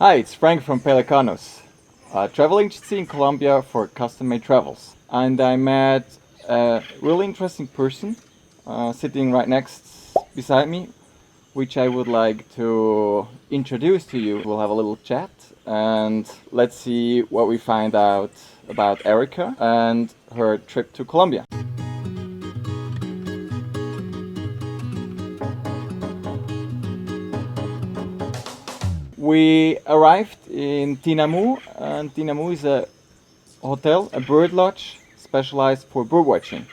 Hi, it's Frank from Pelicanos, a travel agency in Colombia for custom-made travels. And I met a really interesting person sitting right next beside me, which I would like to introduce to you. We'll have a little chat and let's see what we find out about Erica and her trip to Colombia. We arrived in Tinamu, and Tinamu is a hotel, a bird lodge specialized for bird watching.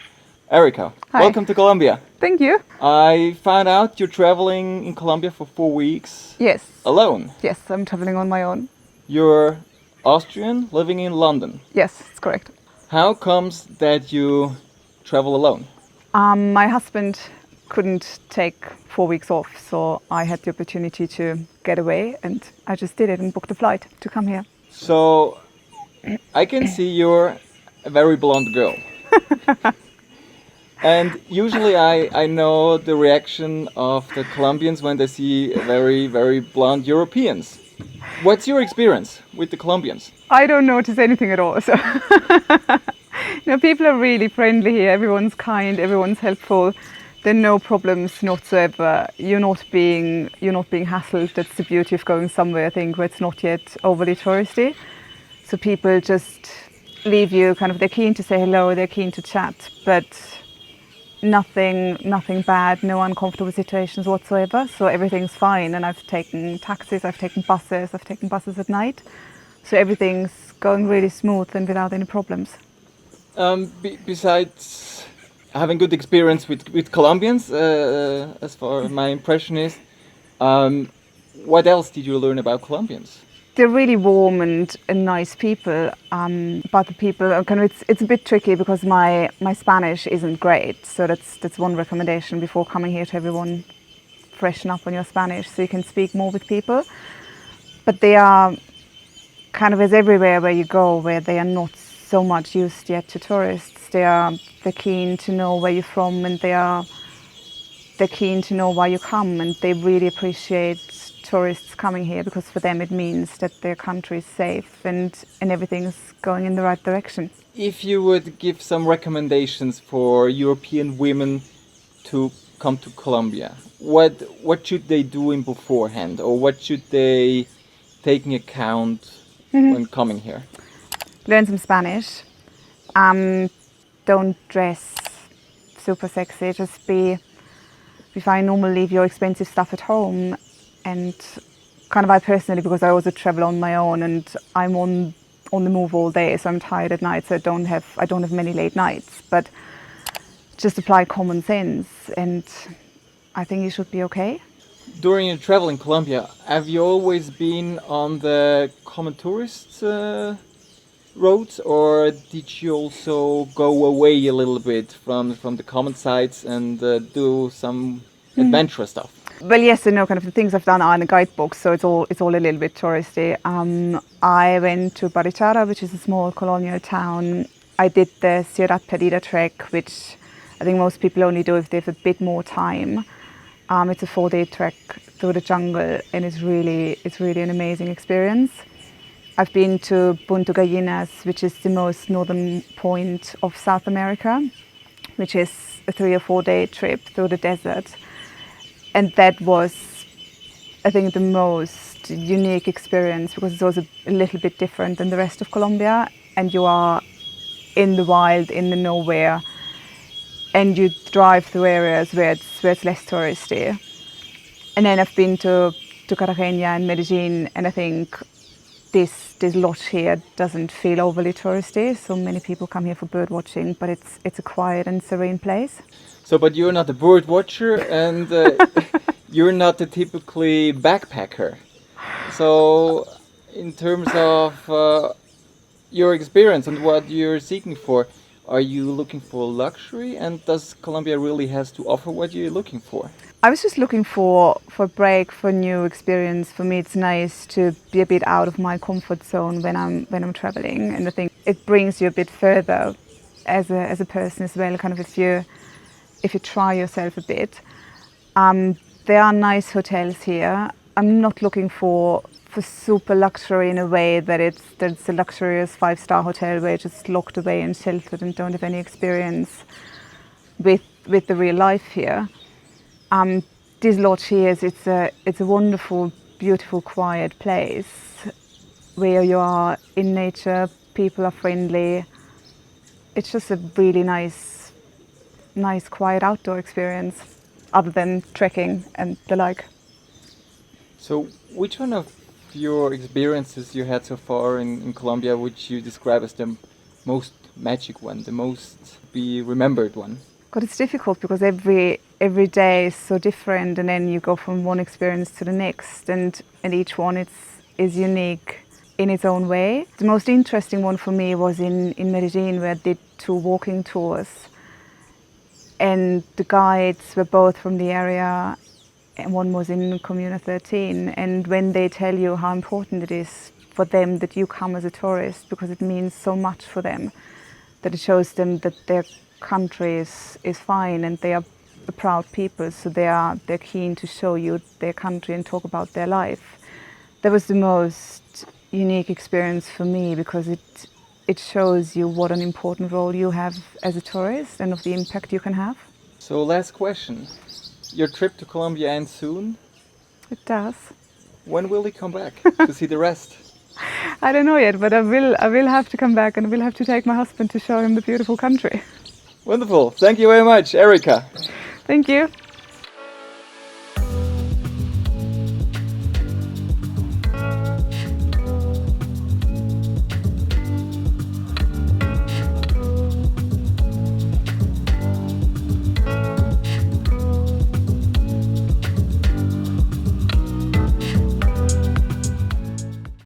Erica, Hi. welcome to Colombia. Thank you. I found out you're traveling in Colombia for 4 weeks Yes. alone. Yes, I'm traveling on my own. You're Austrian living in London. Yes, it's correct. How comes that you travel alone? My husband couldn't take 4 weeks off, so I had the opportunity to get away, and I just did it and booked a flight to come here. So I can see you're a very blonde girl. And usually I know the reaction of the Colombians when they see very, very blonde Europeans. What's your experience with the Colombians? I don't notice anything at all. So, people are really friendly here. Everyone's kind. Everyone's helpful. There are no problems whatsoever. You're not being hassled. That's the beauty of going somewhere, I think, where it's not yet overly touristy. So people just leave you kind of. They're keen to say hello. They're keen to chat, but nothing bad, no uncomfortable situations whatsoever. So everything's fine. And I've taken taxis, I've taken buses at night. So everything's going really smooth and without any problems. Besides having good experience with Colombians, as far as my impression is, what else did you learn about Colombians? They're really warm and nice people, but the people are it's a bit tricky because my Spanish isn't great, so that's one recommendation before coming here to everyone: freshen up on your Spanish so you can speak more with people. But they are kind of as everywhere where you go, where they are not so much used yet to tourists. They're keen to know where you're from, and they're keen to know why you come, and they really appreciate tourists coming here because for them it means that their country is safe and everything's going in the right direction. If you would give some recommendations for European women to come to Colombia, what should they do in beforehand, or what should they take into account when coming here? Learn some Spanish. Don't dress super sexy. Just be fine normal. Leave your expensive stuff at home. And kind of I personally, because I also travel on my own and I'm on the move all day, so I'm tired at night, so I don't have many late nights. But just apply common sense, and I think you should be okay. During your travel in Colombia, have you always been on the common tourist roads, or did you also go away a little bit from the common sites and do some adventurous stuff? Well, yes and no. Kind of the things I've done are in the guidebook, so it's all a little bit touristy. I went to Barichara, which is a small colonial town. I did the Ciudad Perdida trek, which I think most people only do if they have a bit more time. It's a 4-day trek through the jungle, and it's really an amazing experience. I've been to Punta Gallinas, which is the most northern point of South America, which is a 3 or 4 day trip through the desert. And that was, I think, the most unique experience because it's also a little bit different than the rest of Colombia. And you are in the wild, in the nowhere, and you drive through areas where it's less touristy. And then I've been to Cartagena and Medellin, and I think this lodge here doesn't feel overly touristy. So many people come here for bird watching, but it's a quiet and serene place. So, but you're not a bird watcher, and you're not a typically backpacker. So, in terms of your experience and what you're seeking for, are you looking for luxury? And does Colombia really has to offer what you're looking for? I was just looking for a break, for a new experience. For me, it's nice to be a bit out of my comfort zone when I'm traveling, and I think it brings you a bit further as a person as well. Kind of if you try yourself a bit. There are nice hotels here. I'm not looking for for super luxury in a way that it's a luxurious 5-star hotel where you're just locked away and sheltered and don't have any experience with the real life here. This lodge here it's a wonderful, beautiful, quiet place where you are in nature. People are friendly. It's just a really nice, quiet outdoor experience, other than trekking and the like. So, which one of your experiences you had so far in Colombia would you describe as the most magic one, the most be remembered one? God, it's difficult because every day is so different, and then you go from one experience to the next, and each one is unique in its own way. The most interesting one for me was in Medellin, where I did 2 walking tours, and the guides were both from the area, and one was in Comuna 13. And when they tell you how important it is for them that you come as a tourist, because it means so much for them, that it shows them that their country is fine and they are a proud people, so they're keen to show you their country and talk about their life. That was the most unique experience for me, because it shows you what an important role you have as a tourist and of the impact you can have. So, last question. Your trip to Colombia ends soon. It does. When will you come back to see the rest? I don't know yet, but I will have to come back, and I will have to take my husband to show him the beautiful country. Wonderful. Thank you very much, Erika. Thank you.